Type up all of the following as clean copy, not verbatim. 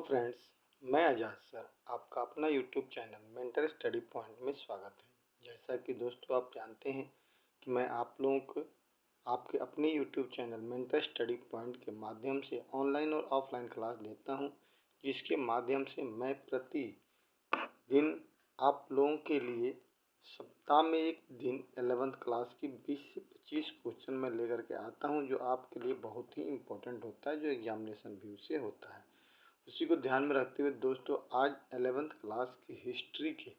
Friends, मैं आजाद sir आपका अपना YouTube channel mentor study point में स्वागत है। जैसा कि दोस्तों आप जानते हैं कि मैं आप लोगों को आपके अपने YouTube channel mentor study point के माध्यम से ऑनलाइन और ऑफलाइन क्लास लेता हूं, जिसके माध्यम से मैं प्रतिदिन आप लोगों के लिए सप्ताह में एक दिन 11th क्लास की 20 से 25 क्वेश्चन मैं लेकर के आता हूं, जो आपके लिए बहुत ही इम्पोर्टेंट होता है, जो एग्जामिनेशन व्यू से होता है। उसी को ध्यान में रखते हुए दोस्तों आज 11th क्लास की हिस्ट्री के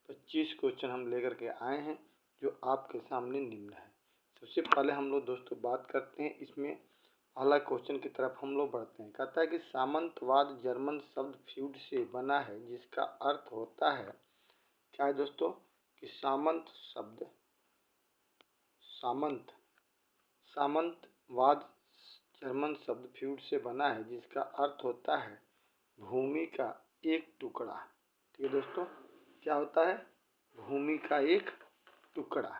25 क्वेश्चन हम लेकर के आए हैं, जो आपके सामने निम्न है। सबसे पहले हम लोग दोस्तों बात करते हैं, इसमें पहला क्वेश्चन की तरफ हम लोग बढ़ते हैं। कहता है कि सामंतवाद जर्मन शब्द फ्यूड से बना है, जिसका अर्थ होता है क्या है दोस्तों कि सामंतवाद जर्मन शब्द फ्यूड से बना है, जिसका अर्थ होता है भूमि का एक टुकड़ा। ठीक है दोस्तों, क्या होता है? भूमि का एक टुकड़ा।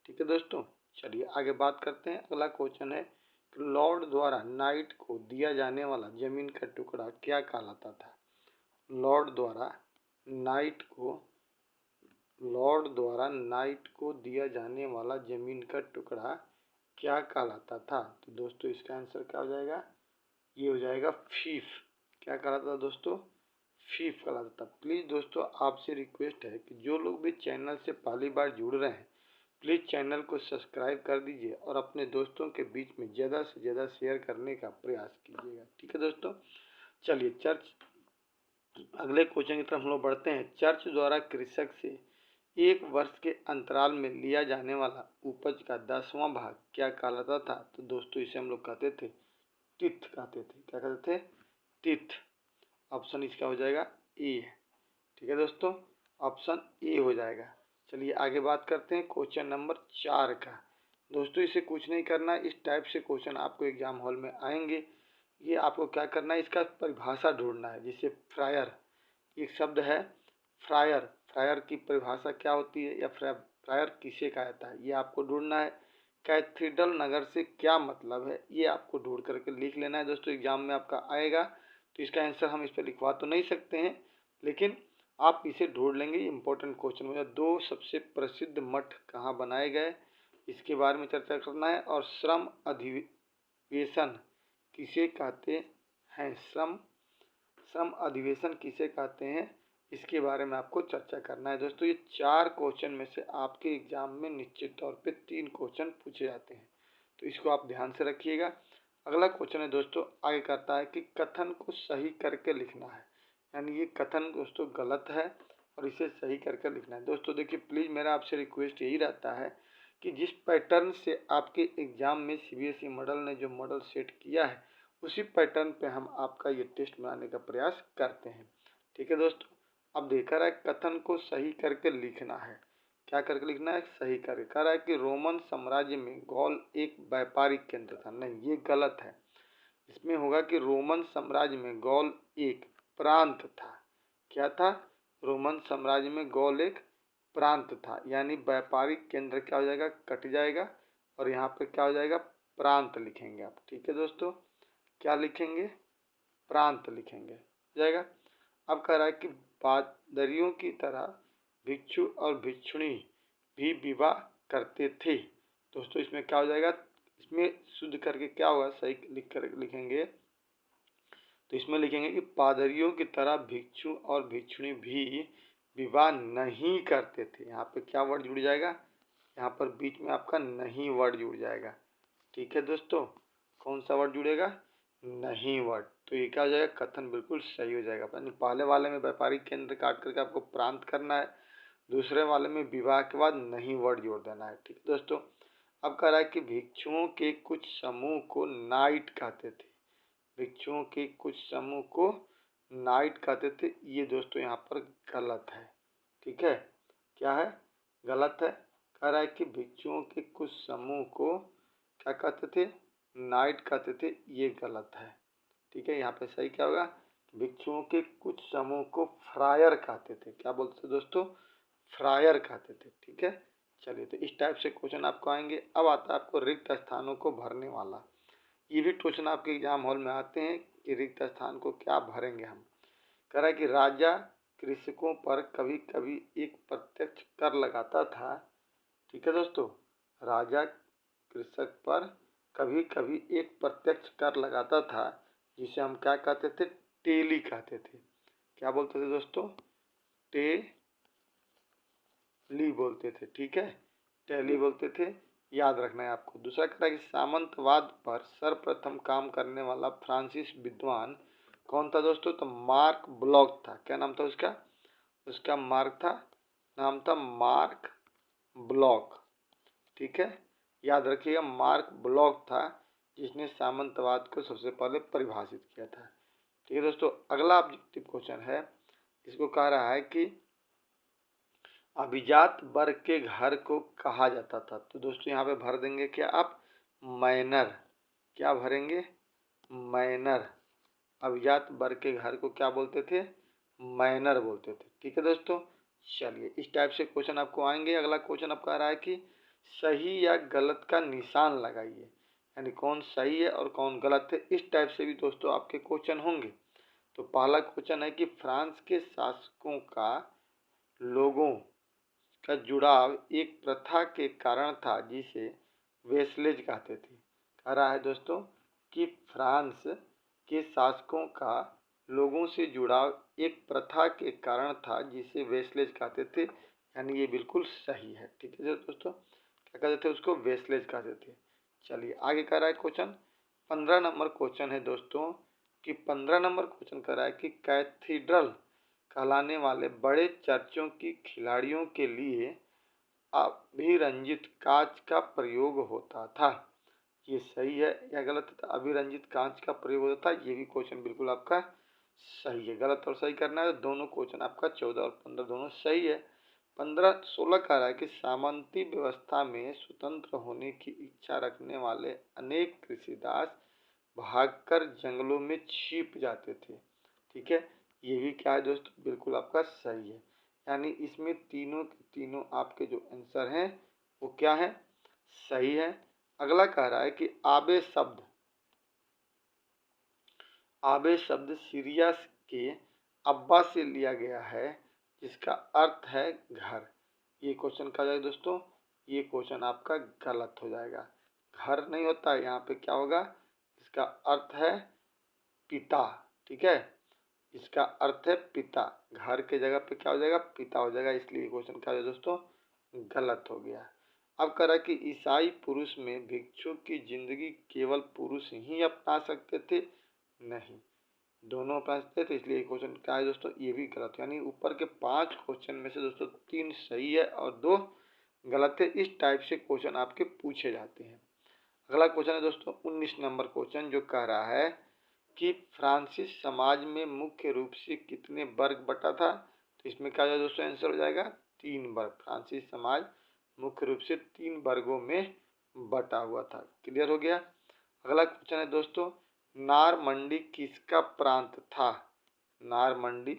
ठीक है दोस्तों, चलिए आगे बात करते हैं। अगला क्वेश्चन है कि लॉर्ड द्वारा नाइट को दिया जाने वाला जमीन का टुकड़ा क्या कहलाता था? लॉर्ड द्वारा नाइट को दिया जाने वाला जमीन का टुकड़ा क्या कहलाता था? तो दोस्तों इसका आंसर क्या हो जाएगा? ये हो जाएगा फीफ। क्या कहलाता था दोस्तों? फीफ कहलाता था। प्लीज़ दोस्तों आपसे रिक्वेस्ट है कि जो लोग भी चैनल से पहली बार जुड़ रहे हैं, प्लीज़ चैनल को सब्सक्राइब कर दीजिए और अपने दोस्तों के बीच में ज़्यादा से ज़्यादा शेयर करने का प्रयास कीजिएगा। ठीक है दोस्तों, चलिए अगले क्वेश्चन की तरफ हम लोग बढ़ते हैं। चर्च द्वारा कृषक से एक वर्ष के अंतराल में लिया जाने वाला उपज का 10वां भाग क्या कहलाता था? तो दोस्तों इसे हम लोग कहते थे तिथ कहते थे। क्या कहते थे? तिथ। ऑप्शन इसका हो जाएगा ए। ठीक है दोस्तों, ऑप्शन ए हो जाएगा। चलिए आगे बात करते हैं क्वेश्चन नंबर 4 का। दोस्तों इसे कुछ नहीं करना, इस टाइप से क्वेश्चन आपको एग्जाम हॉल में आएंगे। ये आपको क्या करना है, इसका परिभाषा ढूंढना है। जैसे फ्रायर, एक शब्द है फ्रायर, फ्रायर की परिभाषा क्या होती है या फ्रायर किसे कहा जाता है, ये आपको ढूंढना है। कैथीड्रल नगर से क्या मतलब है, ये आपको ढूंढ करके लिख लेना है। दोस्तों एग्जाम में आपका आएगा, तो इसका आंसर हम इस पर लिखवा तो नहीं सकते हैं, लेकिन आप इसे ढूंढ लेंगे। इंपॉर्टेंट क्वेश्चन हो जाए। 2 सबसे प्रसिद्ध मठ कहाँ बनाए गए, इसके बारे में चर्चा करना है। और श्रम अधिवेशन किसे कहते हैं, श्रम अधिवेशन किसे कहते हैं, इसके बारे में आपको चर्चा करना है। दोस्तों ये 4 क्वेश्चन में से आपके एग्जाम में निश्चित तौर पे 3 क्वेश्चन पूछे जाते हैं, तो इसको आप ध्यान से रखिएगा। अगला क्वेश्चन है दोस्तों, आगे कहता है कि कथन को सही करके लिखना है, यानी ये कथन दोस्तों गलत है और इसे सही करके लिखना है। दोस्तों देखिए, प्लीज़ मेरा आपसे रिक्वेस्ट यही रहता है कि जिस पैटर्न से आपके एग्जाम में सीबीएसई मॉडल ने जो मॉडल सेट किया है, उसी पैटर्न पे हम आपका ये टेस्ट बनाने का प्रयास करते हैं। ठीक है दोस्तों, अब देखा रहा है कथन को सही करके लिखना है। क्या करके लिखना है? सही करके। कह रहा है कि रोमन साम्राज्य में गौल एक व्यापारिक केंद्र था। नहीं, ये गलत है। इसमें होगा कि रोमन साम्राज्य में गौल एक प्रांत था। क्या था? रोमन साम्राज्य में गौल एक प्रांत था, यानी व्यापारिक केंद्र क्या हो जाएगा? कट जाएगा और यहाँ पे क्या हो जाएगा? प्रांत लिखेंगे आप। ठीक है दोस्तों, क्या लिखेंगे? प्रांत लिखेंगे, जाएगा। अब कह रहा है कि पादरियों की तरह भिक्षु और भिक्षुणी भी विवाह करते थे। दोस्तों इसमें क्या हो जाएगा? इसमें शुद्ध करके क्या होगा? सही लिख कर लिखेंगे, तो इसमें लिखेंगे कि पादरियों की तरह भिक्षु और भिक्षुणी भी विवाह नहीं करते थे। यहाँ पे क्या वर्ड जुड़ जाएगा? यहाँ पर बीच में आपका नहीं वर्ड जुड़ जाएगा। ठीक है दोस्तों, कौन सा वर्ड जुड़ेगा? नहीं वर्ड। तो ये क्या हो जाएगा? कथन बिल्कुल सही हो जाएगा। पहले वाले में व्यापारिक केंद्र काट करके आपको प्रांत करना है, दूसरे वाले में विवाह के बाद नहीं वर्ड जोड़ देना है। ठीक है दोस्तों, अब कह रहा है कि भिक्षुओं के कुछ समूह को नाइट कहते थे। भिक्षुओं के कुछ समूह को नाइट कहते थे। ये दोस्तों यहाँ पर गलत है। ठीक है, क्या है? गलत है। कह रहा है कि भिक्षुओं के कुछ समूह को क्या कहते थे? नाइट कहते थे। ये गलत है। ठीक है, यहाँ पे सही क्या होगा? भिक्षुओं के कुछ समूह को फ्रायर कहते थे। क्या बोलते थे दोस्तों? फ्रायर कहते थे। ठीक है, चलिए तो इस टाइप से क्वेश्चन आपको आएंगे। अब आता है आपको रिक्त स्थानों को भरने वाला। ये भी क्वेश्चन आपके एग्जाम हॉल में आते हैं कि रिक्त स्थान को क्या भरेंगे हम। कह रहा है कि राजा कृषकों पर कभी कभी एक प्रत्यक्ष कर लगाता था। ठीक है दोस्तों, राजा कृषक पर कभी कभी एक प्रत्यक्ष कर लगाता था, जिसे हम क्या कहते थे, टेली कहते थे। क्या बोलते थे दोस्तों, टेली बोलते थे। ठीक है, टेली बोलते थे, याद रखना है आपको। दूसरा कहता है कि सामंतवाद पर सर्वप्रथम काम करने वाला फ्रांसीसी विद्वान कौन था दोस्तों, तो मार्क ब्लॉक था। क्या नाम था उसका, उसका नाम था मार्क ब्लॉक। ठीक है, याद रखिएगा, मार्क ब्लॉक था जिसने सामंतवाद को सबसे पहले परिभाषित किया था। ठीक है दोस्तों, अगला ऑब्जेक्टिव क्वेश्चन है, इसको कह रहा है कि अभिजात वर्ग के घर को कहा जाता था। तो दोस्तों यहाँ पे भर देंगे क्या आप, मैनर। क्या भरेंगे, मैनर। अभिजात वर्ग के घर को क्या बोलते थे, मैनर बोलते थे। ठीक है दोस्तों, चलिए इस टाइप से क्वेश्चन आपको आएंगे। अगला क्वेश्चन आपका आ रहा है कि सही या गलत का निशान लगाइए, यानी कौन सही है और कौन गलत है। इस टाइप से भी दोस्तों आपके क्वेश्चन होंगे। तो पहला क्वेश्चन है कि फ्रांस के शासकों का लोगों का जुड़ाव एक प्रथा के कारण था जिसे वेस्लेज कहते थे। कह रहा है दोस्तों कि फ्रांस के शासकों का लोगों से जुड़ाव एक प्रथा के कारण था जिसे वेस्लेज कहते थे, यानी ये बिल्कुल सही है। ठीक है दोस्तों, क्या कहते थे उसको, वेस्लेज कहते थे। चलिए आगे कह रहा है क्वेश्चन 15 नंबर क्वेश्चन है दोस्तों, कि 15 नंबर क्वेश्चन कह रहा है कि कैथीड्रल कहलाने वाले बड़े चर्चों की खिलाड़ियों के लिए अभिरंजित कांच का प्रयोग होता था। ये सही है या गलत है, अभिरंजित कांच का प्रयोग होता था। ये भी क्वेश्चन बिल्कुल आपका सही है। गलत और सही करना है, तो दोनों क्वेश्चन आपका 14 और 15 दोनों सही है। 15-16 कह रहा है कि सामंती व्यवस्था में स्वतंत्र होने की इच्छा रखने वाले अनेक कृषिदास भागकर जंगलों में छिप जाते थे। ठीक है, ये भी क्या है दोस्तों, बिल्कुल आपका सही है। यानी इसमें तीनों के तीनों आपके जो आंसर हैं वो क्या है, सही है। अगला कह रहा है कि आबे शब्द सीरिया के अब्बा से लिया गया है, जिसका अर्थ है घर। ये क्वेश्चन कहा जाए दोस्तों, ये क्वेश्चन आपका गलत हो जाएगा। घर नहीं होता है, यहाँ पे क्या होगा, इसका अर्थ है पिता। ठीक है, इसका अर्थ है पिता। घर के जगह पे क्या हो जाएगा, पिता हो जाएगा, इसलिए क्वेश्चन क्या है दोस्तों, गलत हो गया। अब कह रहा है कि ईसाई पुरुष में भिक्षु की जिंदगी केवल पुरुष ही अपना सकते थे, नहीं, दोनों अपना सकते थे, इसलिए क्वेश्चन क्या है दोस्तों, ये भी गलत। यानी ऊपर के 5 क्वेश्चन में से दोस्तों 3 सही है और 2 गलत है। इस टाइप से क्वेश्चन आपके पूछे जाते हैं। अगला क्वेश्चन है दोस्तों 19 नंबर क्वेश्चन, जो कह रहा है कि फ्रांसीसी समाज में मुख्य रूप से कितने वर्ग बटा था। तो इसमें क्या है दोस्तों, आंसर हो जाएगा 3 वर्ग। फ्रांसीसी समाज मुख्य रूप से 3 वर्गों में बटा हुआ था। क्लियर हो गया। अगला क्वेश्चन है दोस्तों, नारमंडी किसका प्रांत था। नारमंडी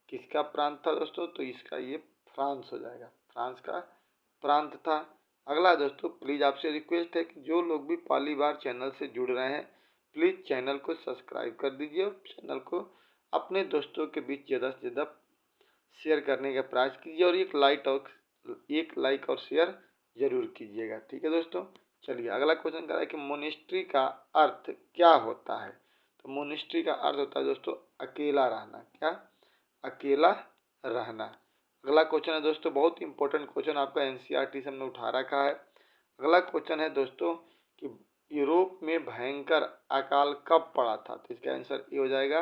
किसका प्रांत था दोस्तों, तो इसका ये फ्रांस हो जाएगा, फ्रांस का प्रांत था। अगला दोस्तों, प्लीज़ आपसे रिक्वेस्ट है कि जो लोग भी पहली बार चैनल से जुड़ रहे हैं, प्लीज़ चैनल को सब्सक्राइब कर दीजिए और चैनल को अपने दोस्तों के बीच ज़्यादा से ज़्यादा शेयर करने का प्रयास कीजिए, और एक लाइक और शेयर जरूर कीजिएगा। ठीक है दोस्तों, चलिए अगला क्वेश्चन कर रहा है कि मोनेस्ट्री का अर्थ क्या होता है। तो मोनेस्ट्री का अर्थ होता है दोस्तों अकेला रहना। क्या, अकेला रहना। अगला क्वेश्चन है दोस्तों, बहुत इंपॉर्टेंट क्वेश्चन आपका एनसीईआरटी से हमने उठा रखा है। अगला क्वेश्चन है दोस्तों कि यूरोप में भयंकर अकाल कब पड़ा था। तो इसका आंसर ये हो जाएगा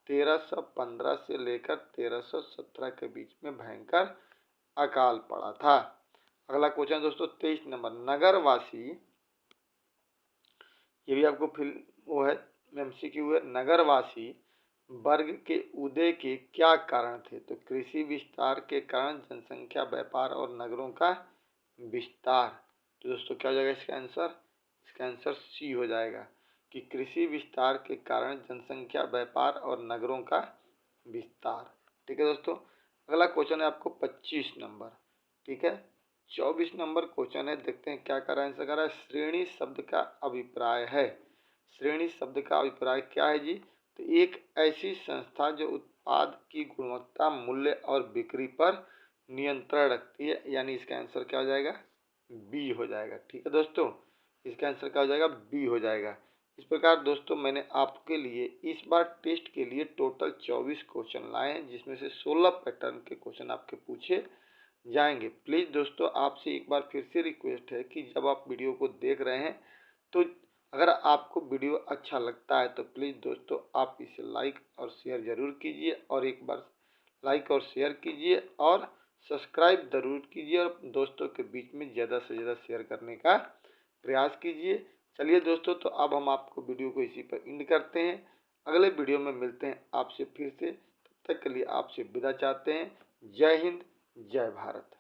1315 से लेकर 1317 के बीच में भयंकर अकाल पड़ा था। अगला क्वेश्चन दोस्तों 23 नंबर, नगरवासी, ये भी आपको फिल वो है एमसीक्यू है, नगरवासी वर्ग के उदय के क्या कारण थे। तो कृषि विस्तार के कारण, जनसंख्या, व्यापार और नगरों का विस्तार। तो दोस्तों क्या हो जाएगा इसका आंसर, इसका आंसर सी हो जाएगा कि कृषि विस्तार के कारण, जनसंख्या, व्यापार और नगरों का विस्तार। ठीक है दोस्तों, अगला क्वेश्चन है आपको 25 नंबर। ठीक है, 24 नंबर क्वेश्चन है, देखते हैं क्या कर रहा है आंसर। कर रहा है श्रेणी शब्द का अभिप्राय है। श्रेणी शब्द का अभिप्राय क्या है जी, तो एक ऐसी संस्था जो उत्पाद की गुणवत्ता, मूल्य और बिक्री पर नियंत्रण रखती है, यानी इसका आंसर क्या हो जाएगा, बी हो जाएगा। ठीक है दोस्तों, इसका आंसर क्या हो जाएगा, बी हो जाएगा। इस प्रकार दोस्तों मैंने आपके लिए इस बार टेस्ट के लिए टोटल 24 क्वेश्चन लाए हैं, जिसमें से 16 पैटर्न के क्वेश्चन आपके पूछे जाएंगे। प्लीज़ दोस्तों आपसे एक बार फिर से रिक्वेस्ट है कि जब आप वीडियो को देख रहे हैं तो अगर आपको वीडियो अच्छा लगता है तो प्लीज़ दोस्तों आप इसे लाइक और शेयर ज़रूर कीजिए, और एक बार लाइक और शेयर कीजिए और सब्सक्राइब ज़रूर कीजिए, और दोस्तों के बीच में ज़्यादा से ज़्यादा शेयर करने का प्रयास कीजिए। चलिए दोस्तों, तो अब हम आपको वीडियो को इसी पर एंड करते हैं। अगले वीडियो में मिलते हैं आपसे फिर से, तब तक के लिए आपसे विदा चाहते हैं। जय हिंद, जय भारत।